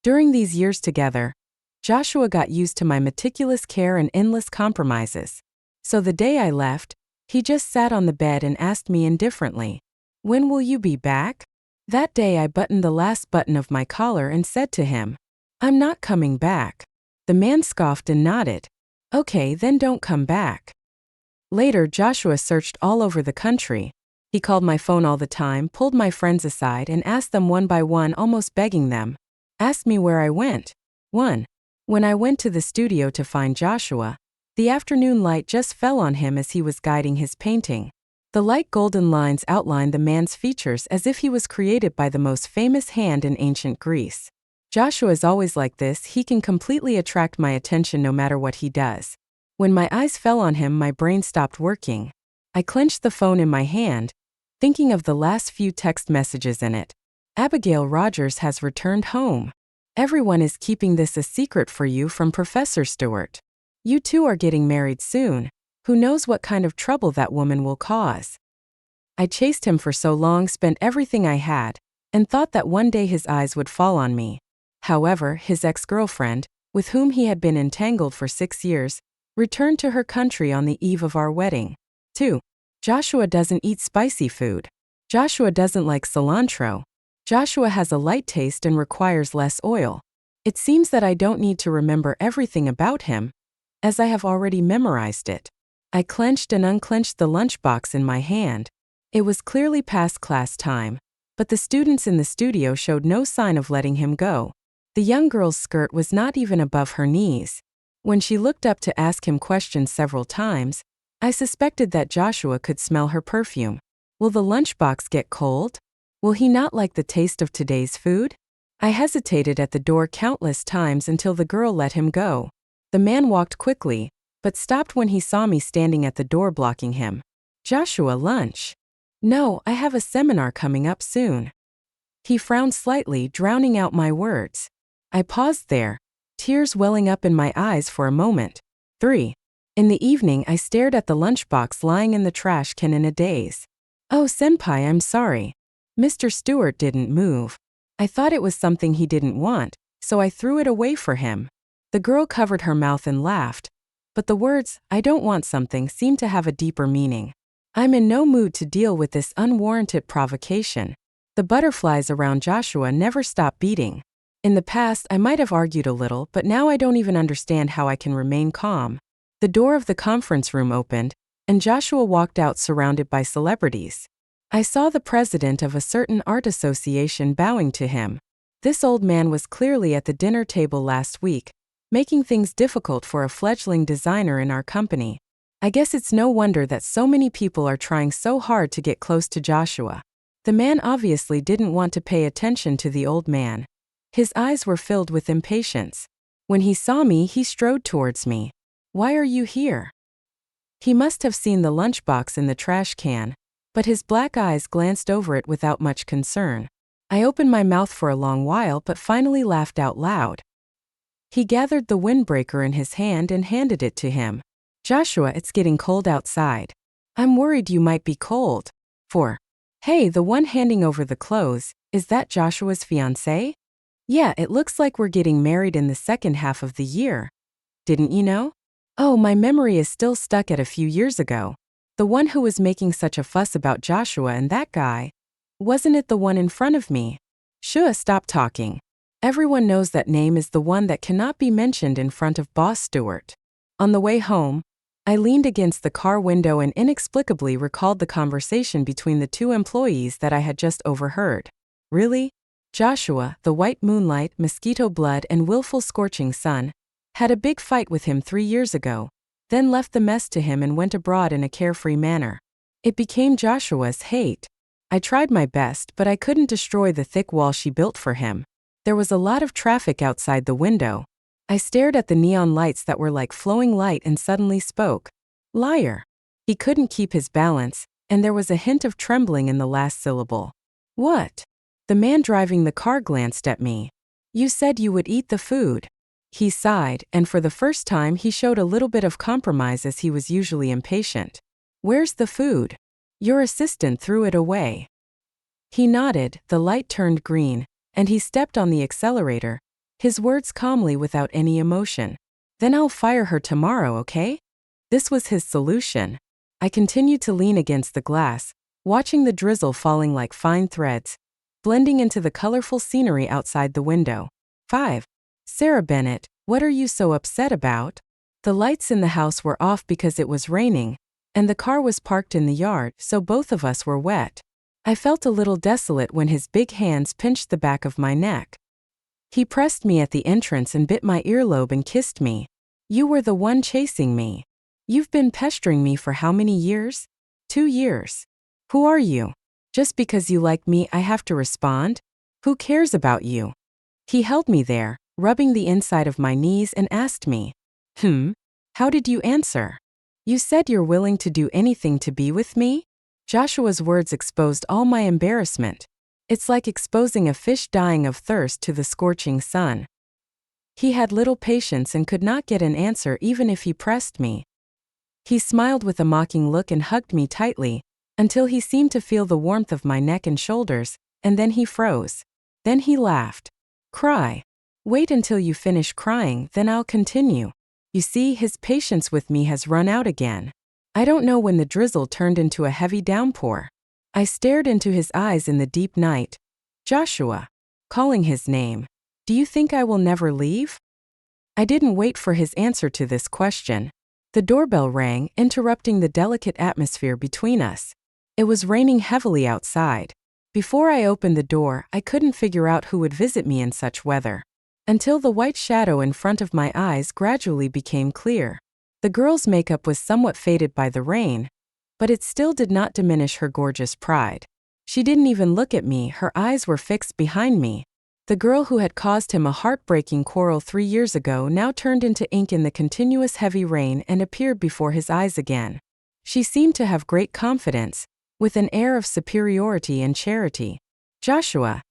During these years together, Joshua got used to my meticulous care and endless compromises. So the day I left, he just sat on the bed and asked me indifferently, "When will you be back?" That day I buttoned the last button of my collar and said to him, "I'm not coming back." The man scoffed and nodded. "Okay, then don't come back." Later, Joshua searched all over the country. He called my phone all the time, pulled my friends aside and asked them one by one, almost begging them. Asked me where I went. 1. When I went to the studio to find Joshua, the afternoon light just fell on him as he was guiding his painting. The light golden lines outlined the man's features as if he was created by the most famous hand in ancient Greece. Joshua is always like this. He can completely attract my attention no matter what he does. When my eyes fell on him, my brain stopped working. I clenched the phone in my hand, thinking of the last few text messages in it. "Abigail Rogers has returned home. Everyone is keeping this a secret for you from Professor Stewart. You two are getting married soon. Who knows what kind of trouble that woman will cause." I chased him for so long, spent everything I had, and thought that one day his eyes would fall on me. However, his ex-girlfriend, with whom he had been entangled for 6 years, returned to her country on the eve of our wedding. 2. Joshua doesn't eat spicy food. Joshua doesn't like cilantro. Joshua has a light taste and requires less oil. It seems that I don't need to remember everything about him, as I have already memorized it. I clenched and unclenched the lunchbox in my hand. It was clearly past class time, but the students in the studio showed no sign of letting him go. The young girl's skirt was not even above her knees. When she looked up to ask him questions several times, I suspected that Joshua could smell her perfume. Will the lunchbox get cold? Will he not like the taste of today's food? I hesitated at the door countless times until the girl let him go. The man walked quickly, but stopped when he saw me standing at the door blocking him. "Joshua, lunch." "No, I have a seminar coming up soon." He frowned slightly, drowning out my words. I paused there, tears welling up in my eyes for a moment. 3. In the evening, I stared at the lunchbox lying in the trash can in a daze. "Oh, senpai, I'm sorry. Mr. Stewart didn't move. I thought it was something he didn't want, so I threw it away for him." The girl covered her mouth and laughed, but the words, "I don't want something," seemed to have a deeper meaning. I'm in no mood to deal with this unwarranted provocation. The butterflies around Joshua never stop beating. In the past, I might have argued a little, but now I don't even understand how I can remain calm. The door of the conference room opened, and Joshua walked out surrounded by celebrities. I saw the president of a certain art association bowing to him. This old man was clearly at the dinner table last week, making things difficult for a fledgling designer in our company. I guess it's no wonder that so many people are trying so hard to get close to Joshua. The man obviously didn't want to pay attention to the old man. His eyes were filled with impatience. When he saw me, he strode towards me. "Why are you here?" He must have seen the lunchbox in the trash can, but his black eyes glanced over it without much concern. I opened my mouth for a long while but finally laughed out loud. He gathered the windbreaker in his hand and handed it to him. "Joshua, it's getting cold outside. I'm worried you might be cold." 4. Hey, the one handing over the clothes, is that Joshua's fiancée? "Yeah, it looks like we're getting married in the second half of the year. Didn't you know?" Oh, my memory is still stuck at a few years ago. The one who was making such a fuss about Joshua and that guy. Wasn't it the one in front of me? Shua, stop talking. Everyone knows that name is the one that cannot be mentioned in front of Boss Stewart. On the way home, I leaned against the car window and inexplicably recalled the conversation between the two employees that I had just overheard. Really? Joshua, the white moonlight, mosquito blood and willful scorching sun, had a big fight with him 3 years ago, then left the mess to him and went abroad in a carefree manner. It became Joshua's hate. I tried my best, but I couldn't destroy the thick wall she built for him. There was a lot of traffic outside the window. I stared at the neon lights that were like flowing light and suddenly spoke. "Liar." He couldn't keep his balance, and there was a hint of trembling in the last syllable. "What?" The man driving the car glanced at me. "You said you would eat the food." He sighed, and for the first time he showed a little bit of compromise as he was usually impatient. "Where's the food?" "Your assistant threw it away." He nodded, the light turned green, and he stepped on the accelerator, His words calmly without any emotion. Then I'll fire her tomorrow, okay? This was his solution. I continued to lean against the glass, watching the drizzle falling like fine threads, blending into the colorful scenery outside the window. 5. Sarah Bennett, what are you so upset about? The lights in the house were off because it was raining, and the car was parked in the yard, so both of us were wet. I felt a little desolate when his big hands pinched the back of my neck. He pressed me at the entrance and bit my earlobe and kissed me. You were the one chasing me. You've been pestering me for how many years? 2 years. Who are you? Just because you like me, I have to respond? Who cares about you? He held me there, rubbing the inside of my knees, and asked me, How did you answer? You said you're willing to do anything to be with me? Joshua's words exposed all my embarrassment. It's like exposing a fish dying of thirst to the scorching sun. He had little patience and could not get an answer even if he pressed me. He smiled with a mocking look and hugged me tightly, until he seemed to feel the warmth of my neck and shoulders, and then he froze. Then he laughed. Cry. Wait until you finish crying, then I'll continue. You see, his patience with me has run out again. I don't know when the drizzle turned into a heavy downpour. I stared into his eyes in the deep night. Joshua. Calling his name. Do you think I will never leave? I didn't wait for his answer to this question. The doorbell rang, interrupting the delicate atmosphere between us. It was raining heavily outside. Before I opened the door, I couldn't figure out who would visit me in such weather. Until the white shadow in front of my eyes gradually became clear. The girl's makeup was somewhat faded by the rain, but it still did not diminish her gorgeous pride. She didn't even look at me, her eyes were fixed behind me. The girl who had caused him a heartbreaking quarrel 3 years ago now turned into ink in the continuous heavy rain and appeared before his eyes again. She seemed to have great confidence, with an air of superiority and charity. Joshua,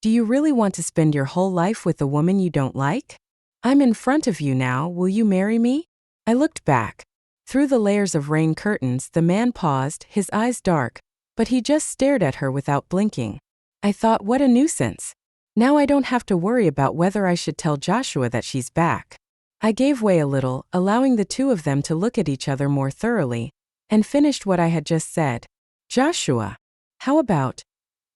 do you really want to spend your whole life with a woman you don't like? I'm in front of you now, will you marry me? I looked back. Through the layers of rain curtains, the man paused, his eyes dark, but he just stared at her without blinking. I thought, what a nuisance. Now I don't have to worry about whether I should tell Joshua that she's back. I gave way a little, allowing the two of them to look at each other more thoroughly, and finished what I had just said. Joshua, how about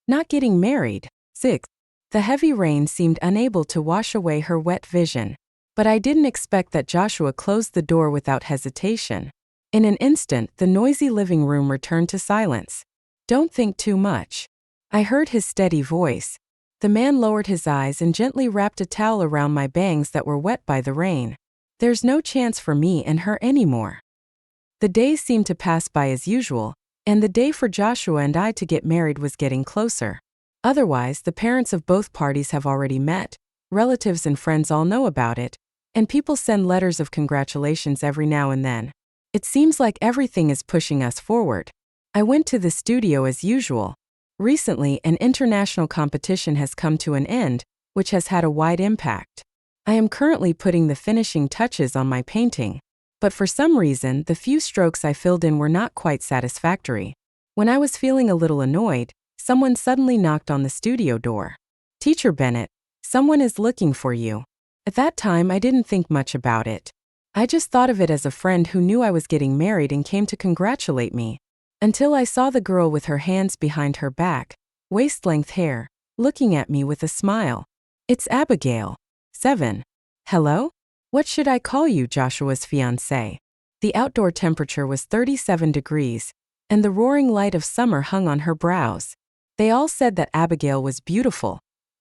not getting married? 6. The heavy rain seemed unable to wash away her wet vision. But I didn't expect that Joshua closed the door without hesitation. In an instant, the noisy living room returned to silence. Don't think too much. I heard his steady voice. The man lowered his eyes and gently wrapped a towel around my bangs that were wet by the rain. There's no chance for me and her anymore. The days seemed to pass by as usual, and the day for Joshua and I to get married was getting closer. Otherwise, the parents of both parties have already met, relatives and friends all know about it, and people send letters of congratulations every now and then. It seems like everything is pushing us forward. I went to the studio as usual. Recently, an international competition has come to an end, which has had a wide impact. I am currently putting the finishing touches on my painting, but for some reason, the few strokes I filled in were not quite satisfactory. When I was feeling a little annoyed, someone suddenly knocked on the studio door. Teacher Bennett, someone is looking for you. At that time, I didn't think much about it. I just thought of it as a friend who knew I was getting married and came to congratulate me. Until I saw the girl with her hands behind her back, waist-length hair, looking at me with a smile. It's Abigail. 7. Hello? What should I call you, Joshua's fiancé? The outdoor temperature was 37 degrees, and the roaring light of summer hung on her brows. They all said that Abigail was beautiful,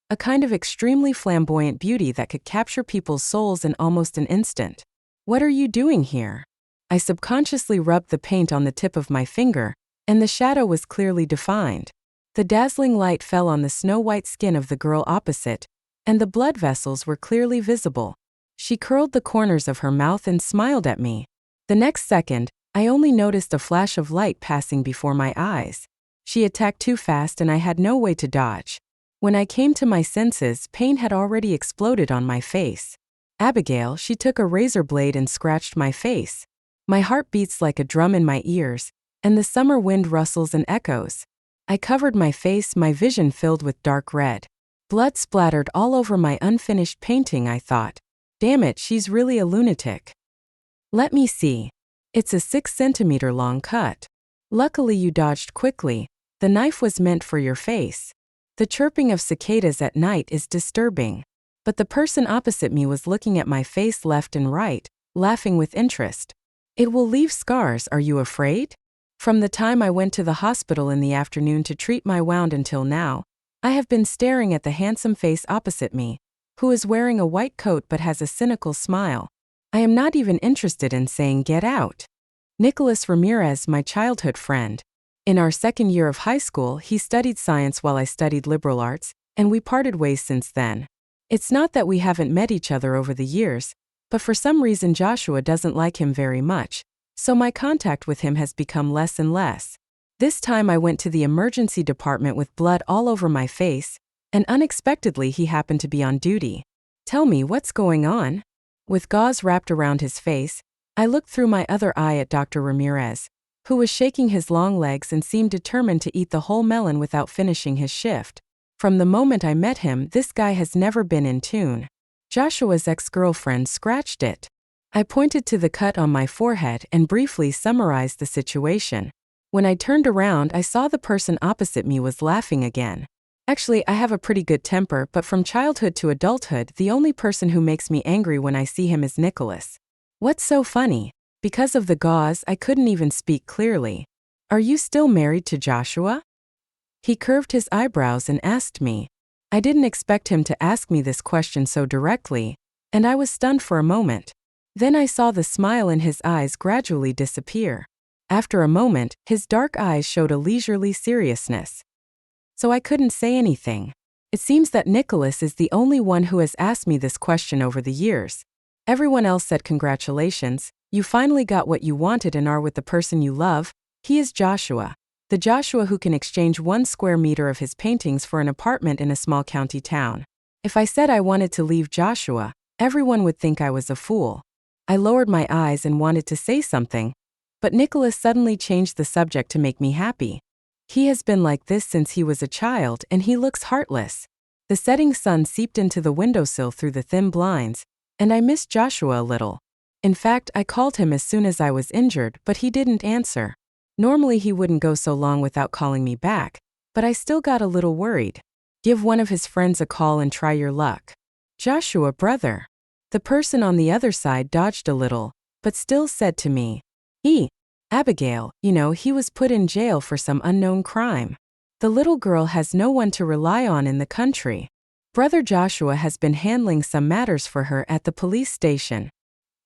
a kind of extremely flamboyant beauty that could capture people's souls in almost an instant. What are you doing here? I subconsciously rubbed the paint on the tip of my finger, and the shadow was clearly defined. The dazzling light fell on the snow-white skin of the girl opposite, and the blood vessels were clearly visible. She curled the corners of her mouth and smiled at me. The next second, I only noticed a flash of light passing before my eyes. She attacked too fast and I had no way to dodge. When I came to my senses, pain had already exploded on my face. Abigail, she took a razor blade and scratched my face. My heart beats like a drum in my ears, and the summer wind rustles and echoes. I covered my face, my vision filled with dark red. Blood splattered all over my unfinished painting, I thought. Damn it, she's really a lunatic. Let me see. It's a 6 centimeter long cut. Luckily you dodged quickly. The knife was meant for your face. The chirping of cicadas at night is disturbing. But the person opposite me was looking at my face left and right, laughing with interest. It will leave scars, are you afraid? From the time I went to the hospital in the afternoon to treat my wound until now, I have been staring at the handsome face opposite me, who is wearing a white coat but has a cynical smile. I am not even interested in saying get out. Nicholas Ramirez, my childhood friend. In our second year of high school, he studied science while I studied liberal arts, and we parted ways since then. It's not that we haven't met each other over the years, but for some reason Joshua doesn't like him very much, so my contact with him has become less and less. This time I went to the emergency department with blood all over my face, and unexpectedly he happened to be on duty. Tell me, what's going on? With gauze wrapped around his face, I looked through my other eye at Dr. Ramirez, who was shaking his long legs and seemed determined to eat the whole melon without finishing his shift. From the moment I met him, this guy has never been in tune. Joshua's ex-girlfriend scratched it. I pointed to the cut on my forehead and briefly summarized the situation. When I turned around, I saw the person opposite me was laughing again. Actually, I have a pretty good temper, but from childhood to adulthood, the only person who makes me angry when I see him is Nicholas. What's so funny? Because of the gauze, I couldn't even speak clearly. Are you still married to Joshua? He curved his eyebrows and asked me. I didn't expect him to ask me this question so directly, and I was stunned for a moment. Then I saw the smile in his eyes gradually disappear. After a moment, his dark eyes showed a leisurely seriousness. So I couldn't say anything. It seems that Nicholas is the only one who has asked me this question over the years. Everyone else said congratulations, you finally got what you wanted and are with the person you love. He is Joshua. The Joshua who can exchange 1 square meter of his paintings for an apartment in a small county town. If I said I wanted to leave Joshua, everyone would think I was a fool. I lowered my eyes and wanted to say something, but Nicholas suddenly changed the subject to make me happy. He has been like this since he was a child and he looks heartless. The setting sun seeped into the windowsill through the thin blinds, and I missed Joshua a little. In fact, I called him as soon as I was injured, but he didn't answer. Normally he wouldn't go so long without calling me back, but I still got a little worried. Give one of his friends a call and try your luck. Joshua, brother. The person on the other side dodged a little, but still said to me, Abigail, he was put in jail for some unknown crime. The little girl has no one to rely on in the country. Brother Joshua has been handling some matters for her at the police station.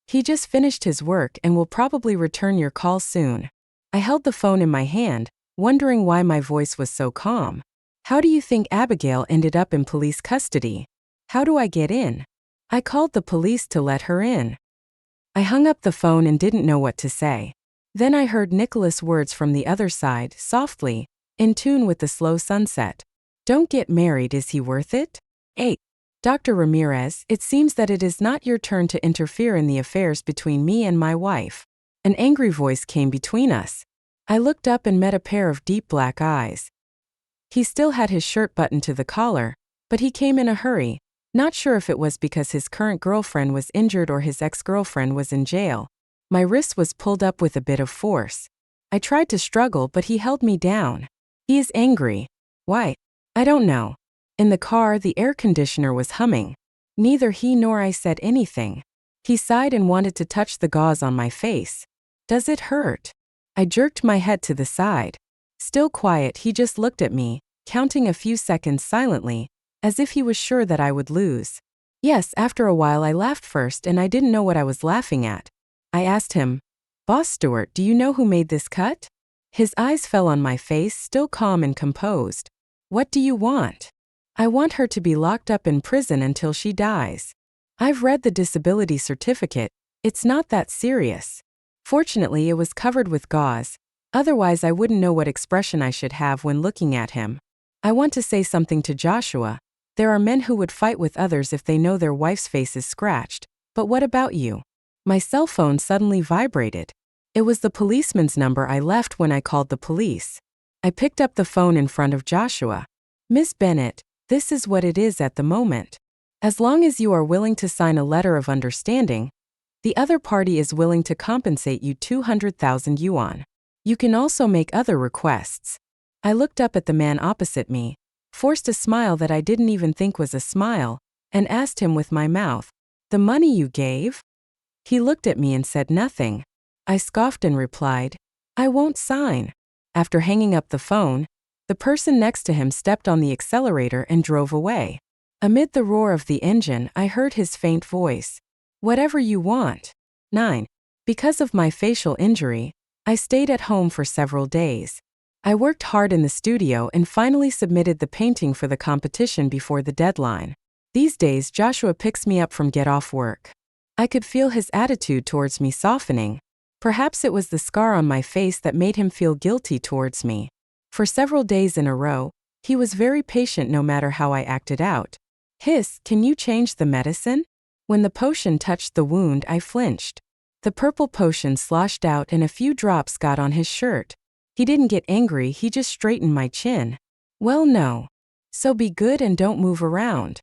He just finished his work and will probably return your call soon. I held the phone in my hand, wondering why my voice was so calm. How do you think Abigail ended up in police custody? How do I get in? I called the police to let her in. I hung up the phone and didn't know what to say. Then I heard Nicholas' words from the other side, softly, in tune with the slow sunset. Don't get married, is he worth it? 8. Dr. Ramirez, it seems that it is not your turn to interfere in the affairs between me and my wife. An angry voice came between us. I looked up and met a pair of deep black eyes. He still had his shirt buttoned to the collar, but he came in a hurry, not sure if it was because his current girlfriend was injured or his ex-girlfriend was in jail. My wrist was pulled up with a bit of force. I tried to struggle, but he held me down. He is angry. Why? I don't know. In the car, the air conditioner was humming. Neither he nor I said anything. He sighed and wanted to touch the gauze on my face. Does it hurt? I jerked my head to the side. Still quiet, he just looked at me, counting a few seconds silently, as if he was sure that I would lose. Yes, after a while I laughed first and I didn't know what I was laughing at. I asked him, Boss Stewart, do you know who made this cut? His eyes fell on my face, still calm and composed. What do you want? I want her to be locked up in prison until she dies. I've read the disability certificate. It's not that serious. Fortunately, it was covered with gauze. Otherwise, I wouldn't know what expression I should have when looking at him. I want to say something to Joshua. There are men who would fight with others if they know their wife's face is scratched. But what about you? My cell phone suddenly vibrated. It was the policeman's number I left when I called the police. I picked up the phone in front of Joshua. Miss Bennett, This is what it is at the moment. As long as you are willing to sign a letter of understanding, the other party is willing to compensate you 200,000 yuan. You can also make other requests. I looked up at the man opposite me, forced a smile that I didn't even think was a smile, and asked him with my mouth, "The money you gave?" He looked at me and said nothing. I scoffed and replied, "I won't sign." After hanging up the phone, the person next to him stepped on the accelerator and drove away. Amid the roar of the engine, I heard his faint voice. "Whatever you want." 9. Because of my facial injury, I stayed at home for several days. I worked hard in the studio and finally submitted the painting for the competition before the deadline. These days, Joshua picks me up from get off work. I could feel his attitude towards me softening. Perhaps it was the scar on my face that made him feel guilty towards me. For several days in a row, he was very patient no matter how I acted out. "Hiss, can you change the medicine?" When the potion touched the wound, I flinched. The purple potion sloshed out and a few drops got on his shirt. He didn't get angry, he just straightened my chin. "Well, no. So be good and don't move around."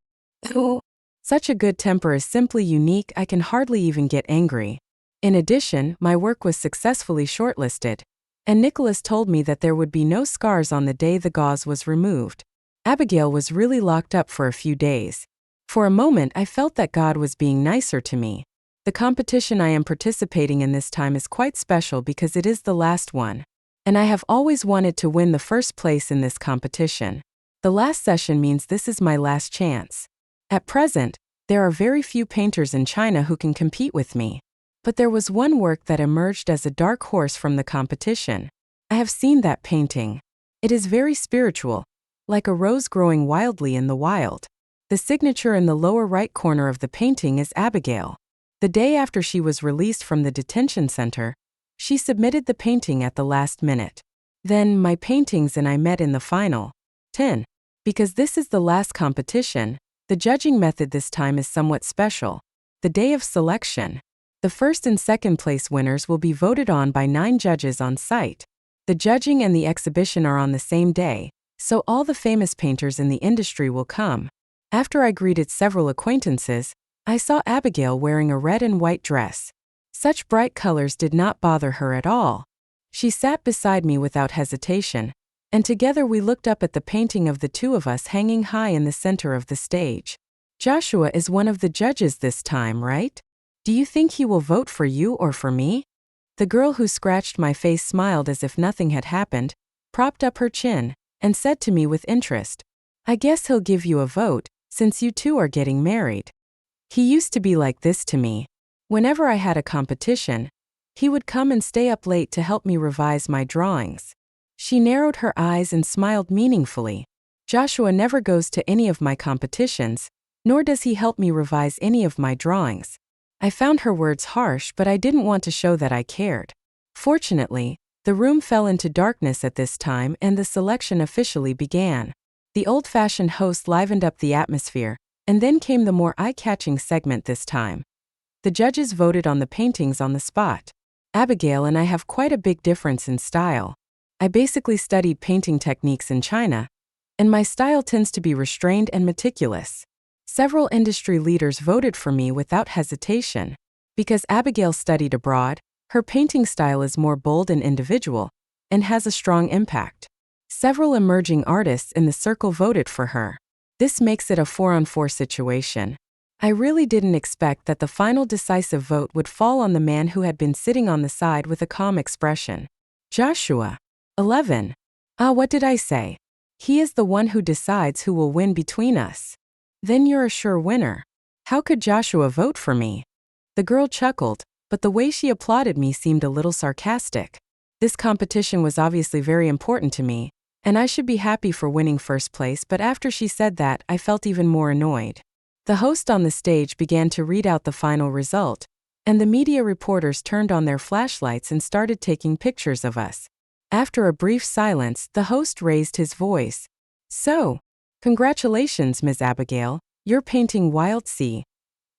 Such a good temper is simply unique, I can hardly even get angry. In addition, my work was successfully shortlisted, and Nicholas told me that there would be no scars on the day the gauze was removed. Abigail was really locked up for a few days. For a moment, I felt that God was being nicer to me. The competition I am participating in this time is quite special because it is the last one, and I have always wanted to win the first place in this competition. The last session means this is my last chance. At present, there are very few painters in China who can compete with me. But there was one work that emerged as a dark horse from the competition. I have seen that painting. It is very spiritual, like a rose growing wildly in the wild. The signature in the lower right corner of the painting is Abigail. The day after she was released from the detention center, she submitted the painting at the last minute. Then my paintings and I met in the final. 10. Because this is the last competition, the judging method this time is somewhat special. The day of selection. The first and second place winners will be voted on by 9 judges on site. The judging and the exhibition are on the same day, so all the famous painters in the industry will come. After I greeted several acquaintances, I saw Abigail wearing a red and white dress. Such bright colors did not bother her at all. She sat beside me without hesitation, and together we looked up at the painting of the two of us hanging high in the center of the stage. "Joshua is one of the judges this time, right? Do you think he will vote for you or for me?" The girl who scratched my face smiled as if nothing had happened, propped up her chin, and said to me with interest, "I guess he'll give you a vote, since you two are getting married." He used to be like this to me. Whenever I had a competition, he would come and stay up late to help me revise my drawings. She narrowed her eyes and smiled meaningfully. "Joshua never goes to any of my competitions, nor does he help me revise any of my drawings." I found her words harsh, but I didn't want to show that I cared. Fortunately, the room fell into darkness at this time and the selection officially began. The old-fashioned host livened up the atmosphere, and then came the more eye-catching segment this time. The judges voted on the paintings on the spot. Abigail and I have quite a big difference in style. I basically studied painting techniques in China, and my style tends to be restrained and meticulous. Several industry leaders voted for me without hesitation. Because Abigail studied abroad, her painting style is more bold and individual, and has a strong impact. Several emerging artists in the circle voted for her. This makes it a 4-on-4 situation. I really didn't expect that the final decisive vote would fall on the man who had been sitting on the side with a calm expression. Joshua. 11. What did I say? He is the one who decides who will win between us. Then you're a sure winner. How could Joshua vote for me? The girl chuckled, but the way she applauded me seemed a little sarcastic. This competition was obviously very important to me, and I should be happy for winning first place, but after she said that, I felt even more annoyed. The host on the stage began to read out the final result, and the media reporters turned on their flashlights and started taking pictures of us. After a brief silence, the host raised his voice. "So, congratulations, Ms. Abigail, your painting Wild Sea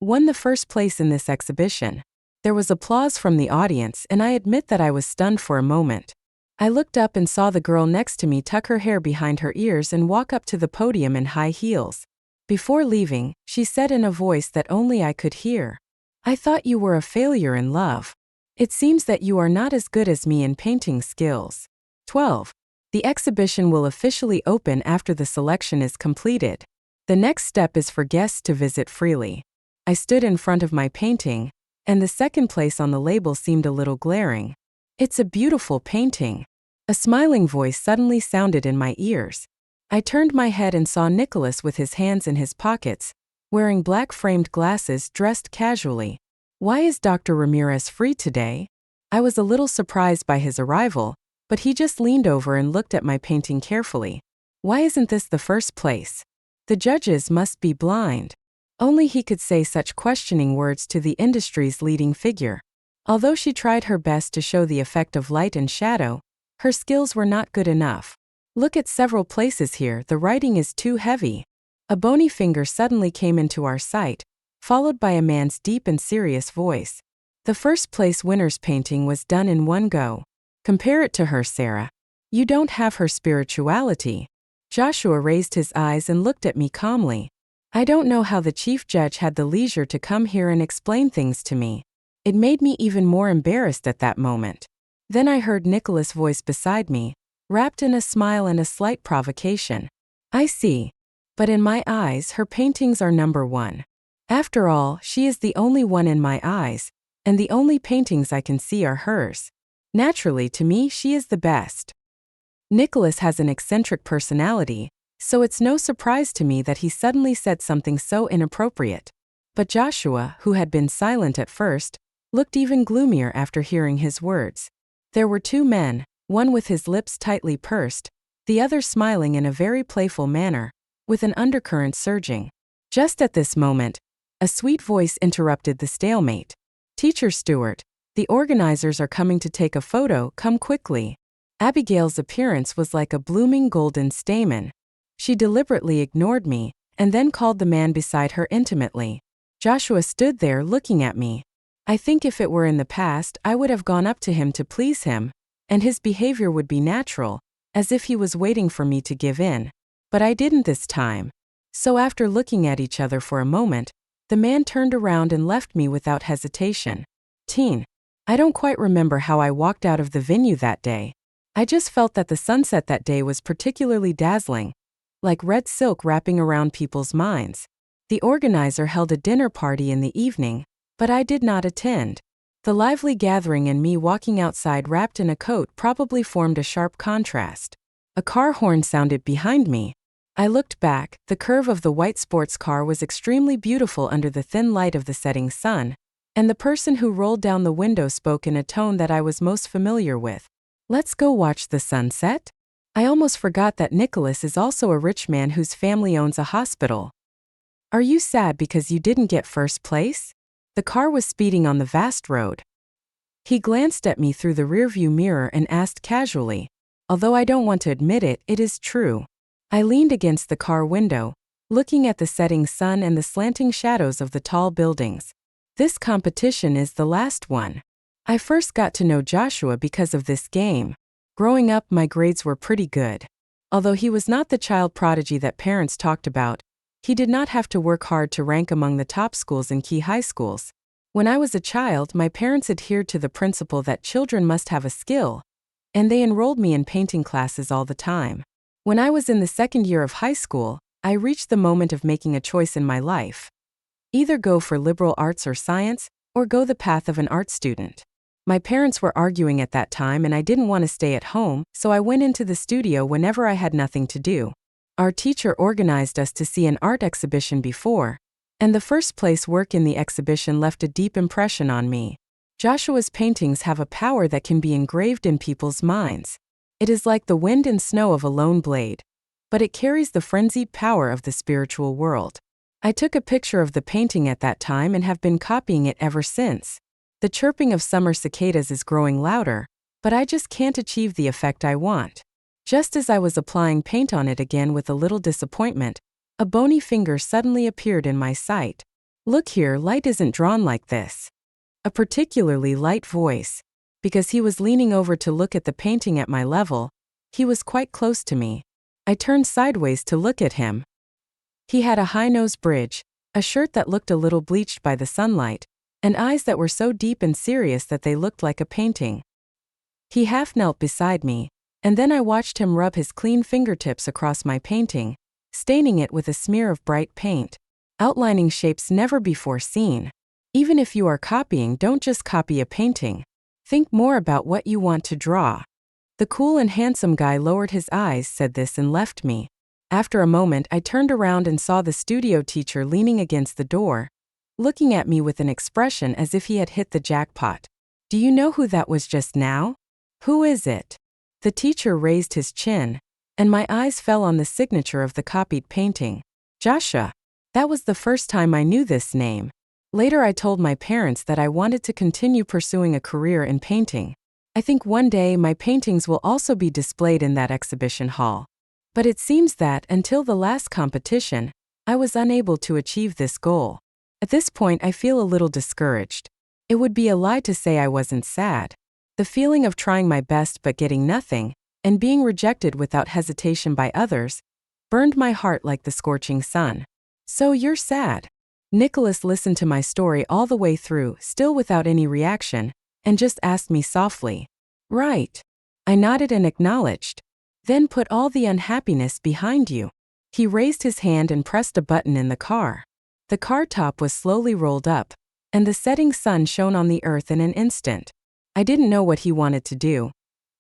won the first place in this exhibition." There was applause from the audience, and I admit that I was stunned for a moment. I looked up and saw the girl next to me tuck her hair behind her ears and walk up to the podium in high heels. Before leaving, she said in a voice that only I could hear, "I thought you were a failure in love. It seems that you are not as good as me in painting skills." 12. The exhibition will officially open after the selection is completed. The next step is for guests to visit freely. I stood in front of my painting, and the second place on the label seemed a little glaring. "It's a beautiful painting." A smiling voice suddenly sounded in my ears. I turned my head and saw Nicholas with his hands in his pockets, wearing black framed glasses, dressed casually. "Why is Dr. Ramirez free today?" I was a little surprised by his arrival, but he just leaned over and looked at my painting carefully. "Why isn't this the first place? The judges must be blind." Only he could say such questioning words to the industry's leading figure. Although she tried her best to show the effect of light and shadow, her skills were not good enough. "Look at several places here, the writing is too heavy." A bony finger suddenly came into our sight, followed by a man's deep and serious voice. "The first place winner's painting was done in one go. Compare it to her, Sarah. You don't have her spirituality." Joshua raised his eyes and looked at me calmly. I don't know how the chief judge had the leisure to come here and explain things to me. It made me even more embarrassed at that moment. Then I heard Nicholas' voice beside me, wrapped in a smile and a slight provocation. "I see. But in my eyes, her paintings are number one. After all, she is the only one in my eyes, and the only paintings I can see are hers. Naturally, to me, she is the best." Nicholas has an eccentric personality, so it's no surprise to me that he suddenly said something so inappropriate. But Joshua, who had been silent at first, looked even gloomier after hearing his words. There were two men, one with his lips tightly pursed, the other smiling in a very playful manner, with an undercurrent surging. Just at this moment, a sweet voice interrupted the stalemate. "Teacher Stewart, the organizers are coming to take a photo, come quickly." Abigail's appearance was like a blooming golden stamen. She deliberately ignored me, and then called the man beside her intimately. Joshua stood there looking at me. I think if it were in the past, I would have gone up to him to please him, and his behavior would be natural, as if he was waiting for me to give in. But I didn't this time. So after looking at each other for a moment, the man turned around and left me without hesitation. I don't quite remember how I walked out of the venue that day. I just felt that the sunset that day was particularly dazzling, like red silk wrapping around people's minds. The organizer held a dinner party in the evening, but I did not attend. The lively gathering and me walking outside wrapped in a coat probably formed a sharp contrast. A car horn sounded behind me. I looked back. The curve of the white sports car was extremely beautiful under the thin light of the setting sun, and the person who rolled down the window spoke in a tone that I was most familiar with. "Let's go watch the sunset?" I almost forgot that Nicholas is also a rich man whose family owns a hospital. "Are you sad because you didn't get first place?" The car was speeding on the vast road. He glanced at me through the rearview mirror and asked casually, although I don't want to admit it, it is true. I leaned against the car window, looking at the setting sun and the slanting shadows of the tall buildings. "This competition is the last one." I first got to know Joshua because of this game. Growing up, my grades were pretty good. Although he was not the child prodigy that parents talked about, he did not have to work hard to rank among the top schools in key high schools. When I was a child, my parents adhered to the principle that children must have a skill, and they enrolled me in painting classes all the time. When I was in the second year of high school, I reached the moment of making a choice in my life. Either go for liberal arts or science, or go the path of an art student. My parents were arguing at that time and I didn't want to stay at home, so I went into the studio whenever I had nothing to do. Our teacher organized us to see an art exhibition before, and the first place work in the exhibition left a deep impression on me. Joshua's paintings have a power that can be engraved in people's minds. It is like the wind and snow of a lone blade, but it carries the frenzied power of the spiritual world. I took a picture of the painting at that time and have been copying it ever since. The chirping of summer cicadas is growing louder, but I just can't achieve the effect I want. Just as I was applying paint on it again with a little disappointment, a bony finger suddenly appeared in my sight. "Look here, light isn't drawn like this." A particularly light voice. Because he was leaning over to look at the painting at my level, he was quite close to me. I turned sideways to look at him. He had a high-nose bridge, a shirt that looked a little bleached by the sunlight, and eyes that were so deep and serious that they looked like a painting. He half knelt beside me, and then I watched him rub his clean fingertips across my painting, staining it with a smear of bright paint, outlining shapes never before seen. Even if you are copying, don't just copy a painting. Think more about what you want to draw. The cool and handsome guy lowered his eyes, said this, and left me. After a moment, I turned around and saw the studio teacher leaning against the door, looking at me with an expression as if he had hit the jackpot. Do you know who that was just now? Who is it? The teacher raised his chin, and my eyes fell on the signature of the copied painting. Joshua. That was the first time I knew this name. Later I told my parents that I wanted to continue pursuing a career in painting. I think one day my paintings will also be displayed in that exhibition hall. But it seems that, until the last competition, I was unable to achieve this goal. At this point I feel a little discouraged. It would be a lie to say I wasn't sad. The feeling of trying my best but getting nothing, and being rejected without hesitation by others, burned my heart like the scorching sun. So you're sad? Nicholas listened to my story all the way through, still without any reaction, and just asked me softly. Right. I nodded and acknowledged. Then put all the unhappiness behind you. He raised his hand and pressed a button in the car. The car top was slowly rolled up, and the setting sun shone on the earth in an instant. I didn't know what he wanted to do.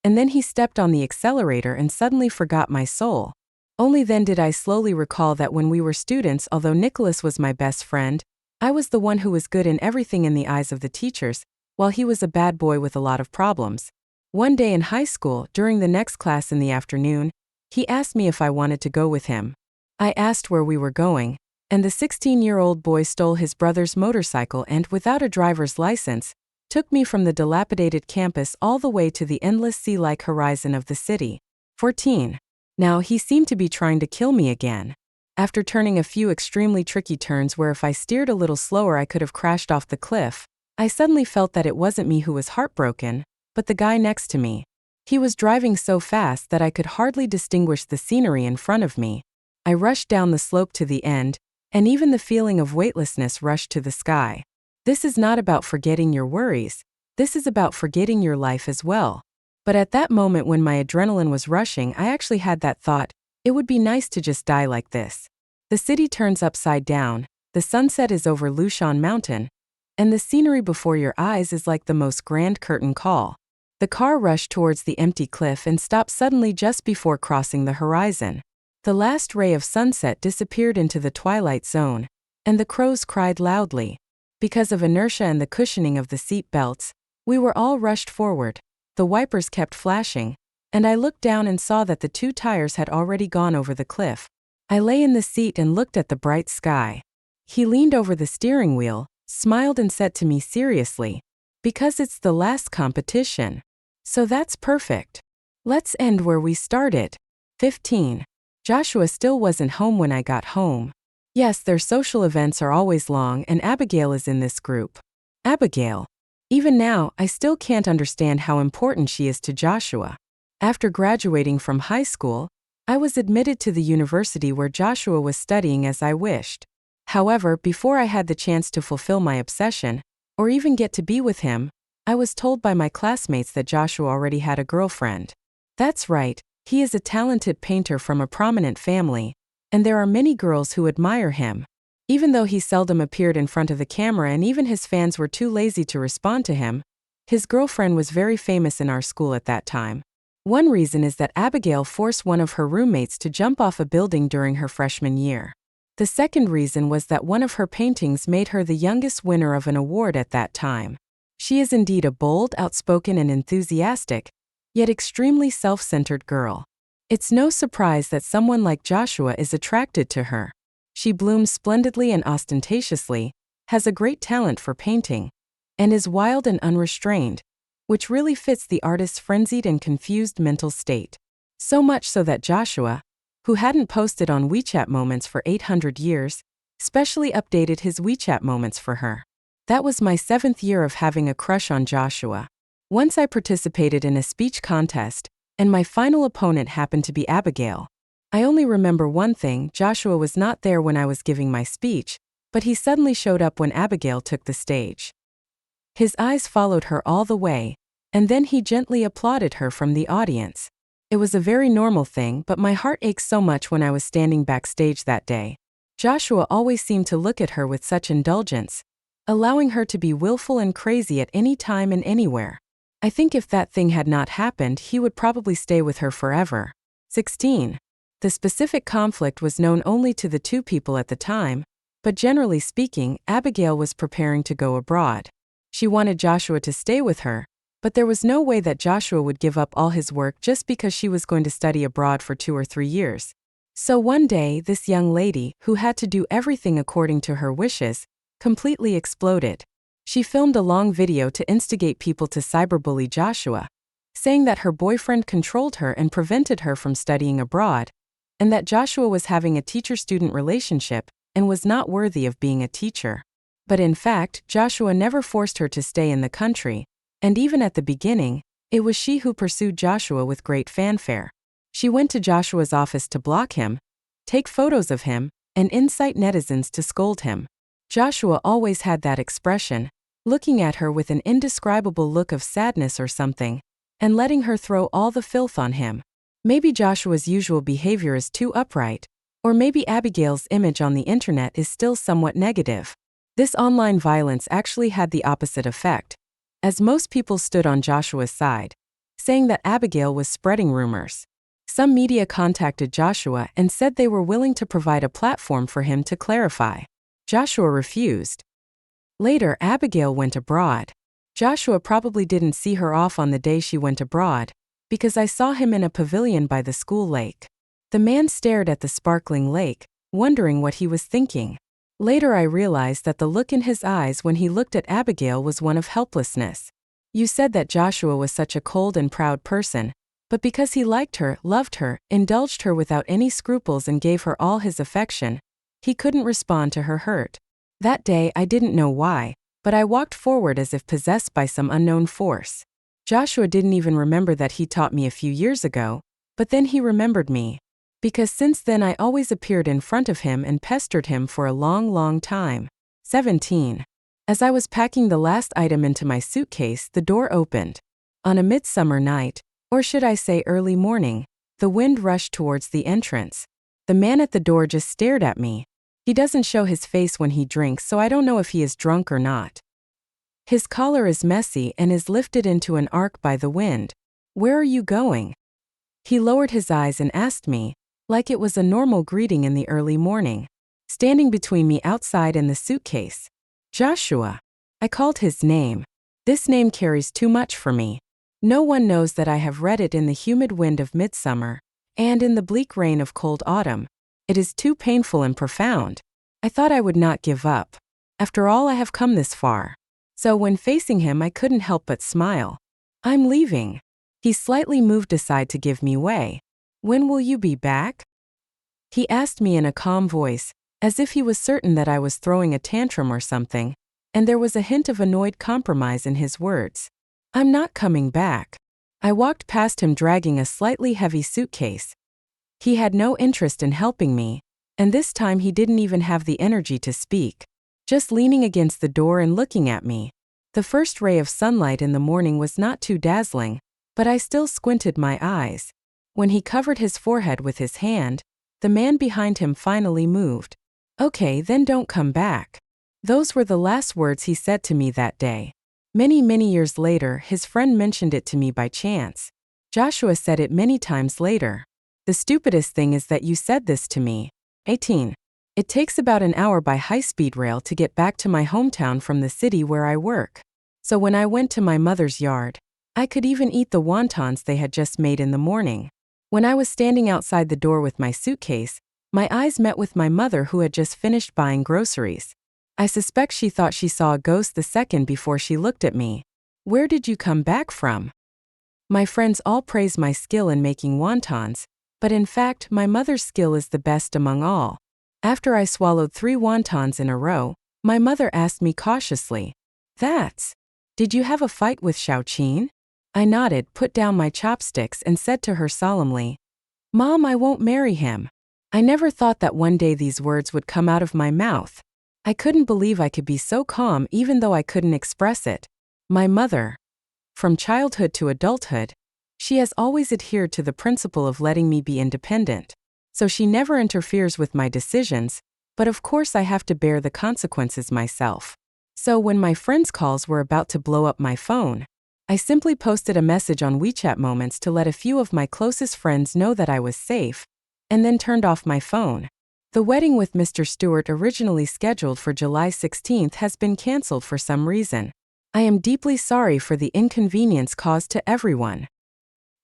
And then he stepped on the accelerator and suddenly forgot my soul. Only then did I slowly recall that when we were students, although Nicholas was my best friend, I was the one who was good in everything in the eyes of the teachers, while he was a bad boy with a lot of problems. One day in high school, during the next class in the afternoon, he asked me if I wanted to go with him. I asked where we were going, and the 16-year-old boy stole his brother's motorcycle and, without a driver's license, took me from the dilapidated campus all the way to the endless sea-like horizon of the city. 14. Now he seemed to be trying to kill me again. After turning a few extremely tricky turns where if I steered a little slower I could have crashed off the cliff, I suddenly felt that it wasn't me who was heartbroken, but the guy next to me. He was driving so fast that I could hardly distinguish the scenery in front of me. I rushed down the slope to the end, and even the feeling of weightlessness rushed to the sky. This is not about forgetting your worries. This is about forgetting your life as well. But at that moment when my adrenaline was rushing, I actually had that thought, it would be nice to just die like this. The city turns upside down, the sunset is over Lushan Mountain, and the scenery before your eyes is like the most grand curtain call. The car rushed towards the empty cliff and stopped suddenly just before crossing the horizon. The last ray of sunset disappeared into the twilight zone, and the crows cried loudly. Because of inertia and the cushioning of the seat belts, we were all rushed forward. The wipers kept flashing, and I looked down and saw that the 2 tires had already gone over the cliff. I lay in the seat and looked at the bright sky. He leaned over the steering wheel, smiled and said to me seriously, "Because it's the last competition. So that's perfect. Let's end where we started." 15. Joshua still wasn't home when I got home. Yes, their social events are always long, and Abigail is in this group. Abigail. Even now, I still can't understand how important she is to Joshua. After graduating from high school, I was admitted to the university where Joshua was studying as I wished. However, before I had the chance to fulfill my obsession, or even get to be with him, I was told by my classmates that Joshua already had a girlfriend. That's right, he is a talented painter from a prominent family, and there are many girls who admire him. Even though he seldom appeared in front of the camera and even his fans were too lazy to respond to him, his girlfriend was very famous in our school at that time. One reason is that Abigail forced one of her roommates to jump off a building during her freshman year. The second reason was that one of her paintings made her the youngest winner of an award at that time. She is indeed a bold, outspoken and enthusiastic, yet extremely self-centered girl. It's no surprise that someone like Joshua is attracted to her. She blooms splendidly and ostentatiously, has a great talent for painting, and is wild and unrestrained, which really fits the artist's frenzied and confused mental state. So much so that Joshua, who hadn't posted on WeChat Moments for 800 years, specially updated his WeChat Moments for her. That was my 7th year of having a crush on Joshua. Once I participated in a speech contest, and my final opponent happened to be Abigail. I only remember one thing: Joshua was not there when I was giving my speech, but he suddenly showed up when Abigail took the stage. His eyes followed her all the way, and then he gently applauded her from the audience. It was a very normal thing, but my heart ached so much when I was standing backstage that day. Joshua always seemed to look at her with such indulgence, allowing her to be willful and crazy at any time and anywhere. I think if that thing had not happened, he would probably stay with her forever. 16. The specific conflict was known only to the two people at the time, but generally speaking, Abigail was preparing to go abroad. She wanted Joshua to stay with her, but there was no way that Joshua would give up all his work just because she was going to study abroad for 2 or 3 years. So one day, this young lady, who had to do everything according to her wishes, completely exploded. She filmed a long video to instigate people to cyberbully Joshua, saying that her boyfriend controlled her and prevented her from studying abroad, and that Joshua was having a teacher-student relationship and was not worthy of being a teacher. But in fact, Joshua never forced her to stay in the country, and even at the beginning, it was she who pursued Joshua with great fanfare. She went to Joshua's office to block him, take photos of him, and incite netizens to scold him. Joshua always had that expression, looking at her with an indescribable look of sadness or something, and letting her throw all the filth on him. Maybe Joshua's usual behavior is too upright, or maybe Abigail's image on the internet is still somewhat negative. This online violence actually had the opposite effect, as most people stood on Joshua's side, saying that Abigail was spreading rumors. Some media contacted Joshua and said they were willing to provide a platform for him to clarify. Joshua refused. Later, Abigail went abroad. Joshua probably didn't see her off on the day she went abroad, because I saw him in a pavilion by the school lake. The man stared at the sparkling lake, wondering what he was thinking. Later I realized that the look in his eyes when he looked at Abigail was one of helplessness. You said that Joshua was such a cold and proud person, but because he liked her, loved her, indulged her without any scruples and gave her all his affection, he couldn't respond to her hurt. That day I didn't know why, but I walked forward as if possessed by some unknown force. Joshua didn't even remember that he taught me a few years ago, but then he remembered me. Because since then I always appeared in front of him and pestered him for a long time. 17. As I was packing the last item into my suitcase, the door opened. On a midsummer night, or should I say early morning, the wind rushed towards the entrance. The man at the door just stared at me. He doesn't show his face when he drinks, so I don't know if he is drunk or not. His collar is messy and is lifted into an arc by the wind. "Where are you going?" He lowered his eyes and asked me, like it was a normal greeting in the early morning, standing between me outside and the suitcase. "Joshua." I called his name. This name carries too much for me. No one knows that I have read it in the humid wind of midsummer, and in the bleak rain of cold autumn. It is too painful and profound. I thought I would not give up. After all, I have come this far. So when facing him, I couldn't help but smile. "I'm leaving." He slightly moved aside to give me way. "When will you be back?" He asked me in a calm voice, as if he was certain that I was throwing a tantrum or something, and there was a hint of annoyed compromise in his words. "I'm not coming back." I walked past him dragging a slightly heavy suitcase. He had no interest in helping me, and this time he didn't even have the energy to speak. Just leaning against the door and looking at me. The first ray of sunlight in the morning was not too dazzling, but I still squinted my eyes. When he covered his forehead with his hand, the man behind him finally moved. "Okay, then don't come back." Those were the last words he said to me that day. Many years later, his friend mentioned it to me by chance. Joshua said it many times later. "The stupidest thing is that you said this to me." 18. It takes about an hour by high-speed rail to get back to my hometown from the city where I work. So when I went to my mother's yard, I could even eat the wontons they had just made in the morning. When I was standing outside the door with my suitcase, my eyes met with my mother, who had just finished buying groceries. I suspect she thought she saw a ghost the second before she looked at me. "Where did you come back from?" My friends all praise my skill in making wontons, but in fact, my mother's skill is the best among all. After I swallowed 3 wontons in a row, my mother asked me cautiously, "Did you have a fight with Xiaoqin?" I nodded, put down my chopsticks, and said to her solemnly, "Mom, I won't marry him." I never thought that one day these words would come out of my mouth. I couldn't believe I could be so calm even though I couldn't express it. My mother, from childhood to adulthood, she has always adhered to the principle of letting me be independent. So she never interferes with my decisions, but of course I have to bear the consequences myself. So when my friends' calls were about to blow up my phone, I simply posted a message on WeChat Moments to let a few of my closest friends know that I was safe, and then turned off my phone. The wedding with Mr. Stewart, originally scheduled for July 16th, has been canceled for some reason. I am deeply sorry for the inconvenience caused to everyone.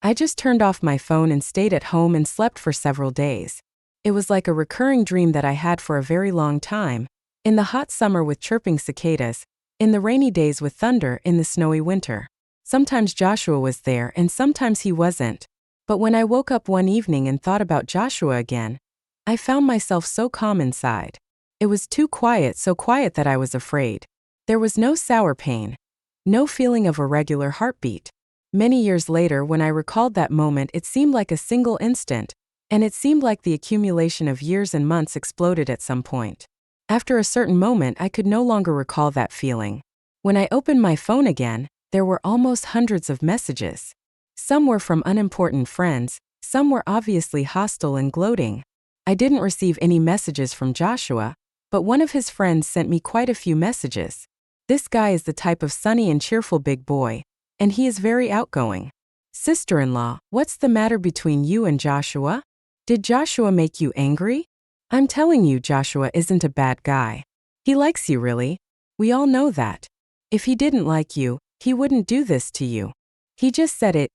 I just turned off my phone and stayed at home and slept for several days. It was like a recurring dream that I had for a very long time. In the hot summer with chirping cicadas, in the rainy days with thunder, in the snowy winter. Sometimes Joshua was there and sometimes he wasn't. But when I woke up one evening and thought about Joshua again, I found myself so calm inside. It was too quiet, so quiet that I was afraid. There was no sour pain, no feeling of irregular heartbeat. Many years later, when I recalled that moment, it seemed like a single instant, and it seemed like the accumulation of years and months exploded at some point. After a certain moment, I could no longer recall that feeling. When I opened my phone again, there were almost hundreds of messages. Some were from unimportant friends, some were obviously hostile and gloating. I didn't receive any messages from Joshua, but one of his friends sent me quite a few messages. This guy is the type of sunny and cheerful big boy, and he is very outgoing. "Sister-in-law, what's the matter between you and Joshua? Did Joshua make you angry? I'm telling you, Joshua isn't a bad guy. He likes you, really. We all know that. If he didn't like you, he wouldn't do this to you. He just said it,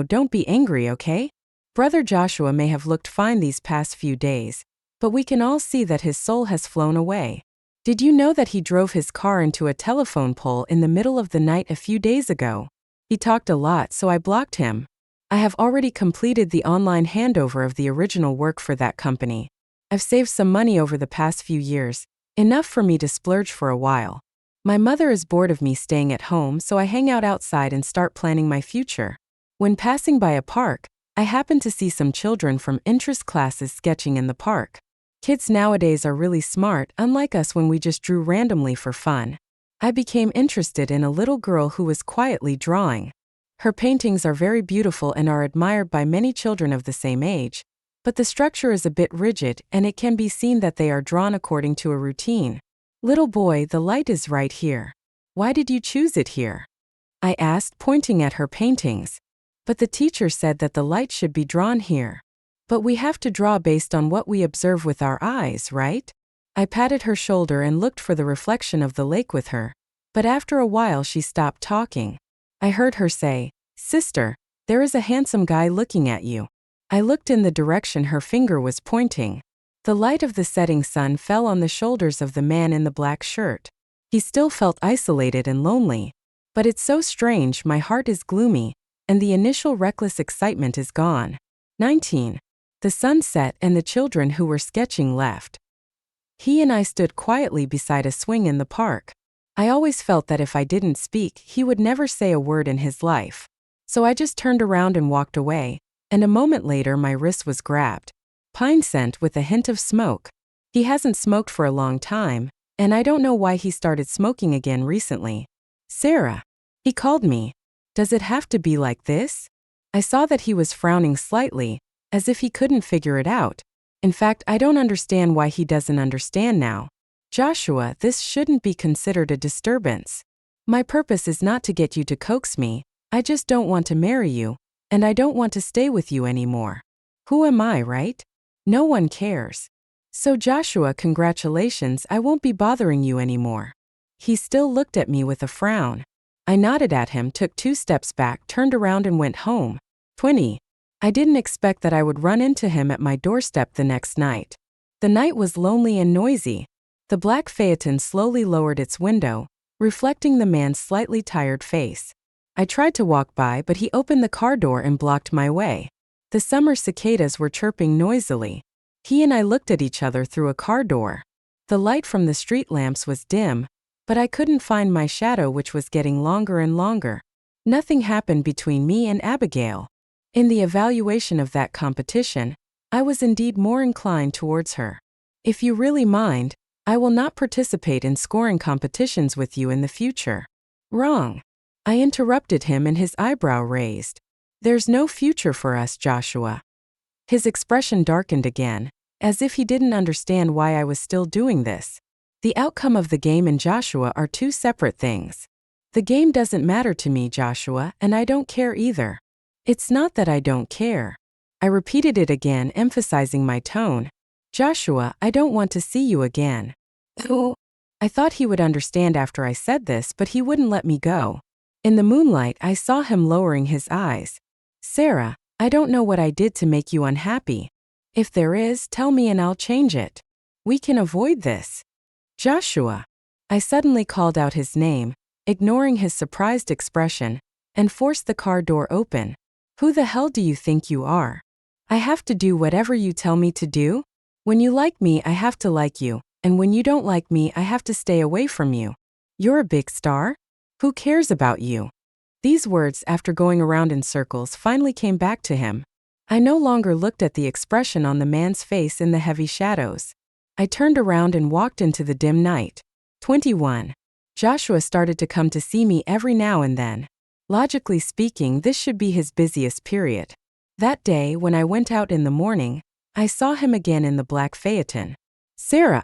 don't be angry, okay? Brother Joshua may have looked fine these past few days, but we can all see that his soul has flown away. Did you know that he drove his car into a telephone pole in the middle of the night a few days ago? He talked a lot, so I blocked him. I have already completed the online handover of the original work for that company. I've saved some money over the past few years, enough for me to splurge for a while. My mother is bored of me staying at home, so I hang out outside and start planning my future. When passing by a park, I happen to see some children from interest classes sketching in the park. Kids nowadays are really smart, unlike us when we just drew randomly for fun. I became interested in a little girl who was quietly drawing. Her paintings are very beautiful and are admired by many children of the same age, but the structure is a bit rigid and it can be seen that they are drawn according to a routine. "Little boy, the light is right here. Why did you choose it here?" I asked, pointing at her paintings. "But the teacher said that the light should be drawn here. But we have to draw based on what we observe with our eyes, right?" I patted her shoulder and looked for the reflection of the lake with her, but after a while she stopped talking. I heard her say, "Sister, there is a handsome guy looking at you." I looked in the direction her finger was pointing. The light of the setting sun fell on the shoulders of the man in the black shirt. He still felt isolated and lonely. But it's so strange, my heart is gloomy, and the initial reckless excitement is gone. 19. The sun set and the children who were sketching left. He and I stood quietly beside a swing in the park. I always felt that if I didn't speak, he would never say a word in his life. So I just turned around and walked away, and a moment later my wrist was grabbed. Pine scent with a hint of smoke. He hasn't smoked for a long time, and I don't know why he started smoking again recently. "Sarah." He called me. "Does it have to be like this?" I saw that he was frowning slightly, as if he couldn't figure it out. In fact, I don't understand why he doesn't understand now. "Joshua, this shouldn't be considered a disturbance. My purpose is not to get you to coax me, I just don't want to marry you, and I don't want to stay with you anymore. Who am I, right? No one cares. So Joshua, congratulations, I won't be bothering you anymore." He still looked at me with a frown. I nodded at him, took 2 steps back, turned around and went home. 20. I didn't expect that I would run into him at my doorstep the next night. The night was lonely and noisy. The black phaeton slowly lowered its window, reflecting the man's slightly tired face. I tried to walk by, but he opened the car door and blocked my way. The summer cicadas were chirping noisily. He and I looked at each other through a car door. The light from the street lamps was dim, but I couldn't find my shadow, which was getting longer and longer. Nothing happened between me and Abigail. In the evaluation of that competition, I was indeed more inclined towards her. If you really mind, I will not participate in scoring competitions with you in the future. Wrong. I interrupted him and his eyebrow raised. There's no future for us, Joshua. His expression darkened again, as if he didn't understand why I was still doing this. The outcome of the game and Joshua are two separate things. The game doesn't matter to me, Joshua, and I don't care either. It's not that I don't care. I repeated it again, emphasizing my tone. Joshua, I don't want to see you again. Oh. I thought he would understand after I said this, but he wouldn't let me go. In the moonlight, I saw him lowering his eyes. Sarah, I don't know what I did to make you unhappy. If there is, tell me and I'll change it. We can avoid this. Joshua. I suddenly called out his name, ignoring his surprised expression, and forced the car door open. Who the hell do you think you are? I have to do whatever you tell me to do? When you like me, I have to like you, and when you don't like me, I have to stay away from you. You're a big star? Who cares about you? These words, after going around in circles, finally came back to him. I no longer looked at the expression on the man's face in the heavy shadows. I turned around and walked into the dim night. 21. Joshua started to come to see me every now and then. Logically speaking, this should be his busiest period. That day, when I went out in the morning, I saw him again in the black phaeton. Sarah,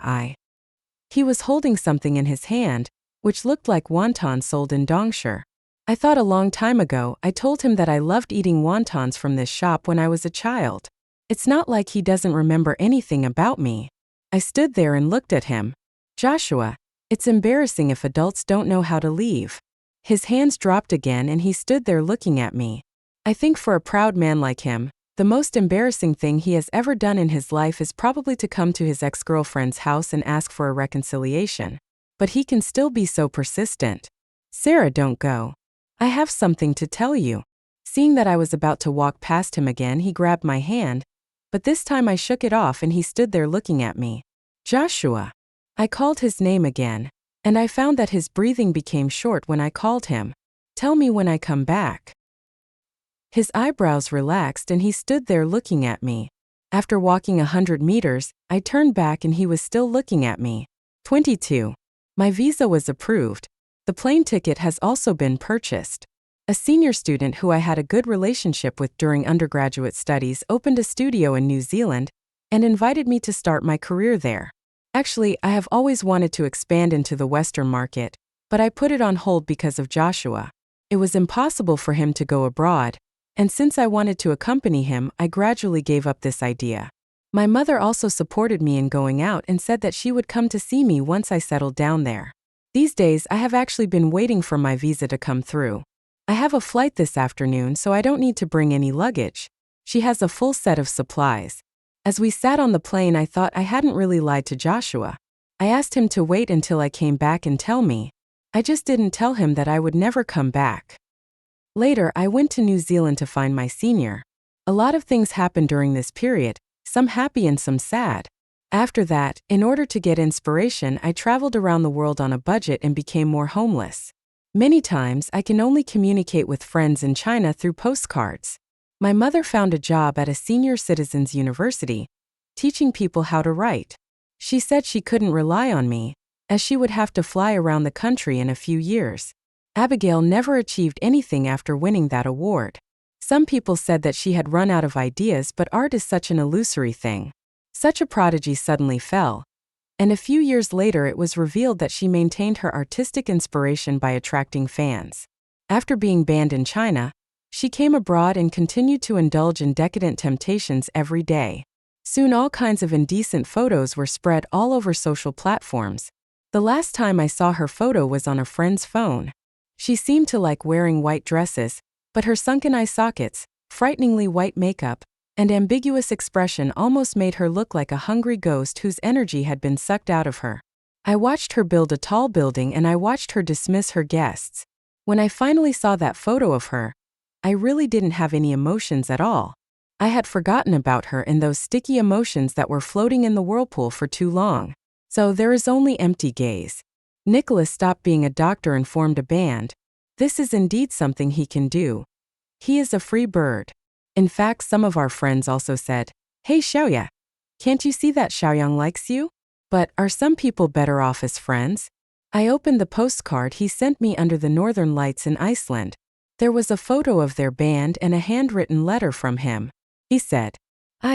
He was holding something in his hand, which looked like wontons sold in Dongshire. I thought a long time ago I told him that I loved eating wontons from this shop when I was a child. It's not like he doesn't remember anything about me. I stood there and looked at him. Joshua, it's embarrassing if adults don't know how to leave. His hands dropped again and he stood there looking at me. I think for a proud man like him, the most embarrassing thing he has ever done in his life is probably to come to his ex-girlfriend's house and ask for a reconciliation. But he can still be so persistent. Sarah, don't go. I have something to tell you. Seeing that I was about to walk past him again, he grabbed my hand, but this time I shook it off and he stood there looking at me. Joshua. I called his name again, and I found that his breathing became short when I called him. Tell me when I come back. His eyebrows relaxed and he stood there looking at me. After walking 100 meters, I turned back and he was still looking at me. 22. My visa was approved. The plane ticket has also been purchased. A senior student who I had a good relationship with during undergraduate studies opened a studio in New Zealand and invited me to start my career there. Actually, I have always wanted to expand into the Western market, but I put it on hold because of Joshua. It was impossible for him to go abroad, and since I wanted to accompany him, I gradually gave up this idea. My mother also supported me in going out and said that she would come to see me once I settled down there. These days, I have actually been waiting for my visa to come through. I have a flight this afternoon, so I don't need to bring any luggage. She has a full set of supplies. As we sat on the plane, I thought I hadn't really lied to Joshua. I asked him to wait until I came back and tell me. I just didn't tell him that I would never come back. Later, I went to New Zealand to find my senior. A lot of things happened during this period, some happy and some sad. After that, in order to get inspiration, I traveled around the world on a budget and became more homeless. Many times, I can only communicate with friends in China through postcards. My mother found a job at a senior citizens university, teaching people how to write. She said she couldn't rely on me, as she would have to fly around the country in a few years. Abigail never achieved anything after winning that award. Some people said that she had run out of ideas, but art is such an illusory thing. Such a prodigy suddenly fell. And a few years later it was revealed that she maintained her artistic inspiration by attracting fans. After being banned in China, she came abroad and continued to indulge in decadent temptations every day. Soon all kinds of indecent photos were spread all over social platforms. The last time I saw her photo was on a friend's phone. She seemed to like wearing white dresses, but her sunken eye sockets, frighteningly white makeup, and ambiguous expression almost made her look like a hungry ghost whose energy had been sucked out of her. I watched her build a tall building and I watched her dismiss her guests. When I finally saw that photo of her, I really didn't have any emotions at all. I had forgotten about her and those sticky emotions that were floating in the whirlpool for too long. So there is only empty gaze. Nicholas stopped being a doctor and formed a band. This is indeed something he can do. He is a free bird. In fact, some of our friends also said, "Hey Xiaoya, can't you see that Xiaoyang likes you?" But are some people better off as friends? I opened the postcard he sent me under the northern lights in Iceland. There was a photo of their band and a handwritten letter from him. He said,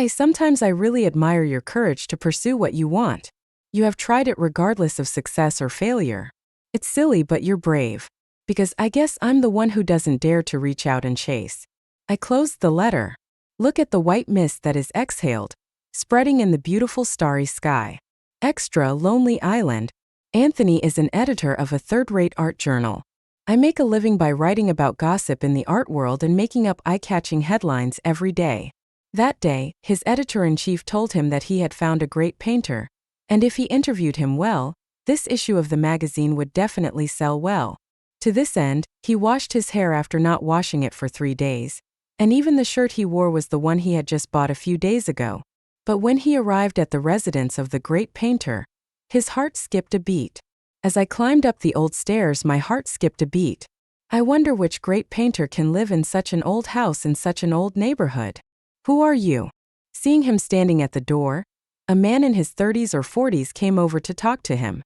Sometimes I really admire your courage to pursue what you want. You have tried it regardless of success or failure. It's silly, but you're brave. Because I guess I'm the one who doesn't dare to reach out and chase." I closed the letter. Look at the white mist that is exhaled, spreading in the beautiful starry sky. Extra Lonely Island. Anthony is an editor of a third-rate art journal. I make a living by writing about gossip in the art world and making up eye-catching headlines every day. That day, his editor-in-chief told him that he had found a great painter, and if he interviewed him well, this issue of the magazine would definitely sell well. To this end, he washed his hair after not washing it for 3 days, and even the shirt he wore was the one he had just bought a few days ago. But when he arrived at the residence of the great painter, his heart skipped a beat. As I climbed up the old stairs, my heart skipped a beat. I wonder which great painter can live in such an old house in such an old neighborhood. Who are you? Seeing him standing at the door, a man in his 30s or 40s came over to talk to him.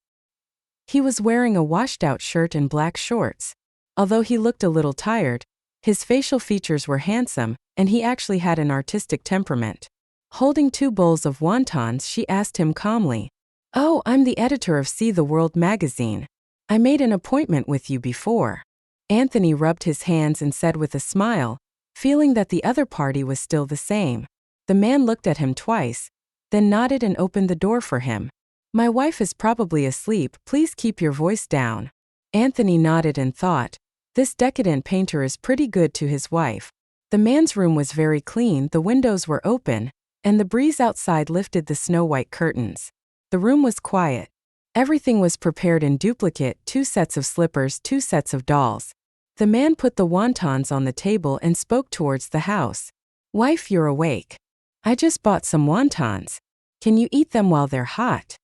He was wearing a washed-out shirt and black shorts. Although he looked a little tired, his facial features were handsome, and he actually had an artistic temperament. Holding 2 bowls of wontons, she asked him calmly, "Oh, I'm the editor of See the World magazine. I made an appointment with you before." Anthony rubbed his hands and said with a smile, feeling that the other party was still the same. The man looked at him twice, then nodded and opened the door for him. "My wife is probably asleep, please keep your voice down." Anthony nodded and thought, this decadent painter is pretty good to his wife. The man's room was very clean, the windows were open, and the breeze outside lifted the snow-white curtains. The room was quiet. Everything was prepared in duplicate, 2 sets of slippers, 2 sets of dolls. The man put the wontons on the table and spoke towards the house. "Wife, you're awake. I just bought some wontons. Can you eat them while they're hot?"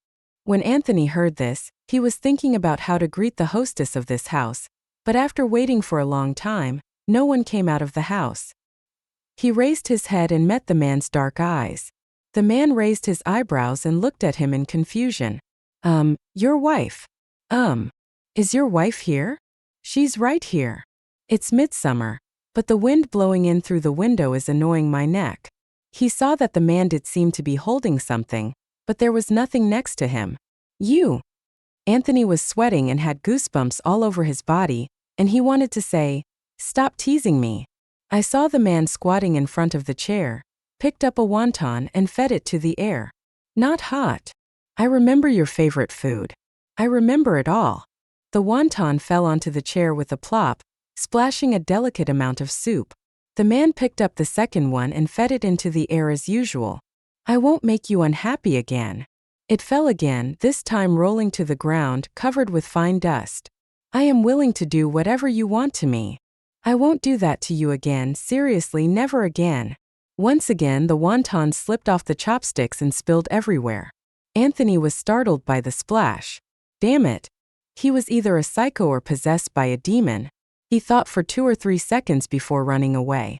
When Anthony heard this, he was thinking about how to greet the hostess of this house, but after waiting for a long time, no one came out of the house. He raised his head and met the man's dark eyes. The man raised his eyebrows and looked at him in confusion. Your wife. Is your wife here?" "She's right here. It's midsummer, but the wind blowing in through the window is annoying my neck." He saw that the man did seem to be holding something, but there was nothing next to him. "You." Anthony was sweating and had goosebumps all over his body, and he wanted to say, "Stop teasing me." I saw the man squatting in front of the chair, picked up a wonton and fed it to the air. "Not hot. I remember your favorite food. I remember it all." The wonton fell onto the chair with a plop, splashing a delicate amount of soup. The man picked up the second one and fed it into the air as usual. "I won't make you unhappy again." It fell again, this time rolling to the ground, covered with fine dust. "I am willing to do whatever you want to me. I won't do that to you again, seriously, never again." Once again, the wontons slipped off the chopsticks and spilled everywhere. Anthony was startled by the splash. Damn it. He was either a psycho or possessed by a demon. He thought for 2 or 3 seconds before running away.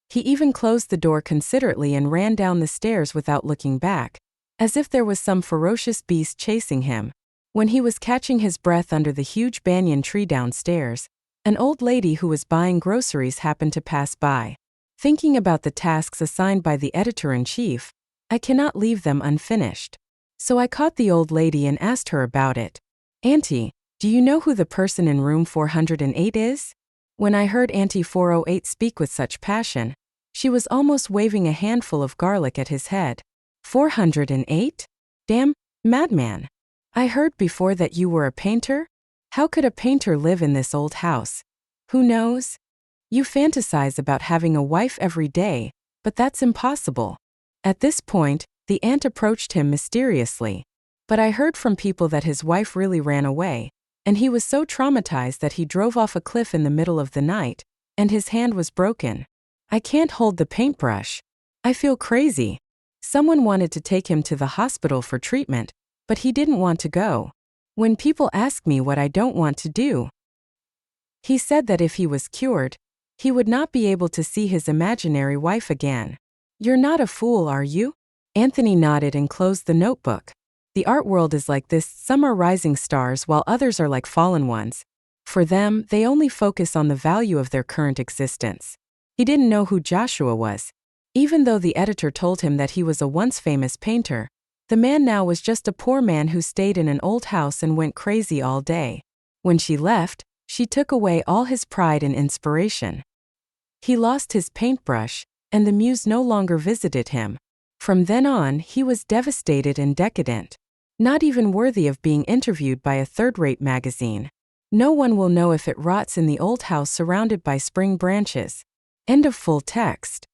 He even closed the door considerately and ran down the stairs without looking back, as if there was some ferocious beast chasing him. When he was catching his breath under the huge banyan tree downstairs, an old lady who was buying groceries happened to pass by. Thinking about the tasks assigned by the editor-in-chief, I cannot leave them unfinished. So I caught the old lady and asked her about it. "Auntie, do you know who the person in room 408 is?" When I heard Auntie 408 speak with such passion, she was almost waving a handful of garlic at his head. 408? Damn, madman. I heard before that you were a painter? How could a painter live in this old house? Who knows? You fantasize about having a wife every day, but that's impossible. At this point, the aunt approached him mysteriously. But I heard from people that his wife really ran away, and he was so traumatized that he drove off a cliff in the middle of the night, and his hand was broken. I can't hold the paintbrush. I feel crazy. Someone wanted to take him to the hospital for treatment, but he didn't want to go. When people ask me what I don't want to do, He said that if he was cured, he would not be able to see his imaginary wife again. You're not a fool, are you? Anthony nodded and closed the notebook. The art world is like this: some are rising stars while others are like fallen ones. For them, they only focus on the value of their current existence. He didn't know who Joshua was. Even though the editor told him that he was a once famous painter, the man now was just a poor man who stayed in an old house and went crazy all day. When she left, she took away all his pride and inspiration. He lost his paintbrush, and the muse no longer visited him. From then on, he was devastated and decadent, not even worthy of being interviewed by a third-rate magazine. No one will know if it rots in the old house surrounded by spring branches. End of full text.